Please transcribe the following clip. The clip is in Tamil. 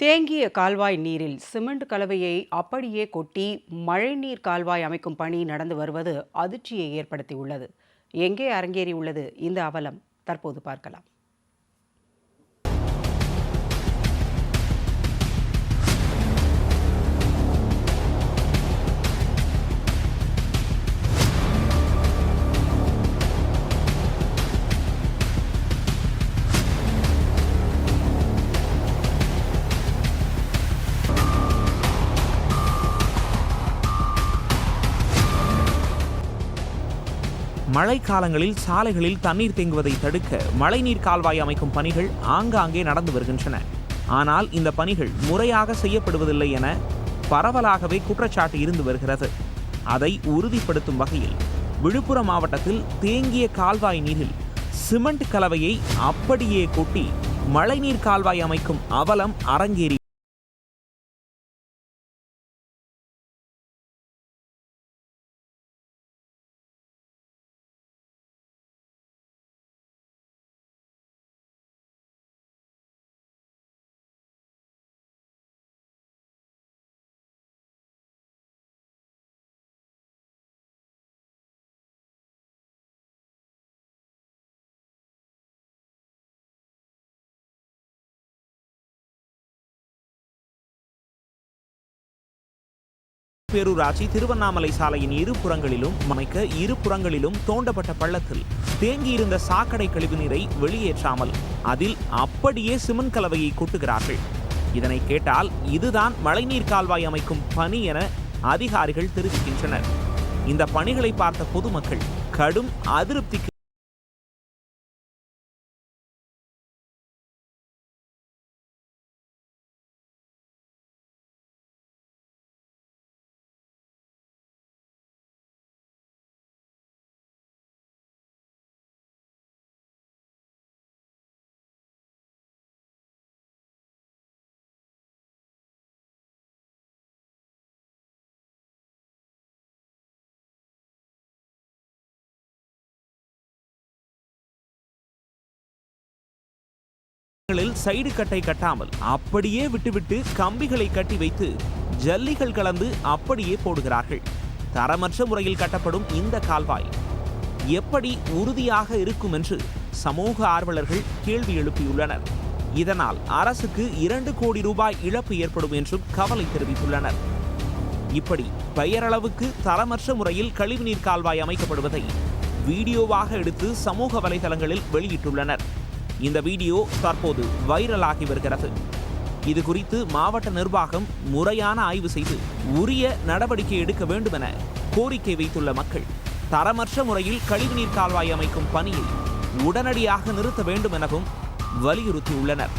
தேங்கிய கால்வாய் நீரில் சிமெண்ட் கலவையை அப்படியே கொட்டி மழைநீர் கால்வாய் அமைக்கும் பணி நடந்து வருவது அதிர்ச்சியை ஏற்படுத்தியுள்ளது. எங்கே அரங்கேறியுள்ளது இந்த அவலம்? தற்போது பார்க்கலாம். மழைக்காலங்களில் சாலைகளில் தண்ணீர் தேங்குவதை தடுக்க மழைநீர் கால்வாய் அமைக்கும் பணிகள் ஆங்காங்கே நடந்து வருகின்றன. ஆனால் இந்த பணிகள் முறையாக செய்யப்படுவதில்லை என பரவலாகவே குற்றச்சாட்டு இருந்து வருகிறது. அதை உறுதிப்படுத்தும் வகையில் விழுப்புரம் மாவட்டத்தில் தேங்கிய கால்வாய் நீரில் சிமெண்ட் கலவையை அப்படியே கொட்டி மழைநீர் கால்வாய் அமைக்கும் அவலம் அரங்கேறி பேரூராட்சி திருவண்ணாமலை சாலையின் இரு புறங்களிலும் தோண்டப்பட்ட பள்ளத்தில் தேங்கியிருந்த சாக்கடை கழிவுநீரை வெளியேற்றாமல் அதில் அப்படியே சிமெண்ட் கலவையை கொட்டுகிறார்கள். இதனை கேட்டால் இதுதான் மழைநீர் கால்வாய் அமைக்கும் பணி என அதிகாரிகள் தெரிவிக்கின்றனர். இந்த பணிகளை பார்த்த பொதுமக்கள் கடும் அதிருப்திக்கு சைடு கட்டை கட்டாமல் அப்படியே விட்டுவிட்டு கம்பிகளை கட்டி வைத்து ஜல்லிகள் கலந்து அப்படியே போடுகிறார்கள். தரமற்ற முறையில் கட்டப்படும் இந்த கால்வாய் எப்படி உறுதியாக இருக்கும் என்று சமூக ஆர்வலர்கள் கேள்வி எழுப்பியுள்ளனர். இதனால் அரசுக்கு 2 கோடி ரூபாய் இழப்பு ஏற்படும் என்றும் கவலை தெரிவித்துள்ளனர். இப்படி பெயரளவுக்கு தரமற்ற முறையில் கழிவுநீர் கால்வாய் அமைக்கப்படுவதை வீடியோவாக எடுத்து சமூக வலைதளங்களில் வெளியிட்டுள்ளனர். இந்த வீடியோ தற்போது வைரலாகி வருகிறது. இது குறித்து மாவட்ட நிர்வாகம் முறையான ஆய்வு செய்து உரிய நடவடிக்கை எடுக்க வேண்டும் என கோரிக்கை வைத்துள்ள மக்கள் தரமற்ற முறையில் கழிவுநீர் கால்வாய் அமைக்கும் பணியை உடனடியாக நிறுத்த வேண்டும் எனவும் வலியுறுத்தியுள்ளனர்.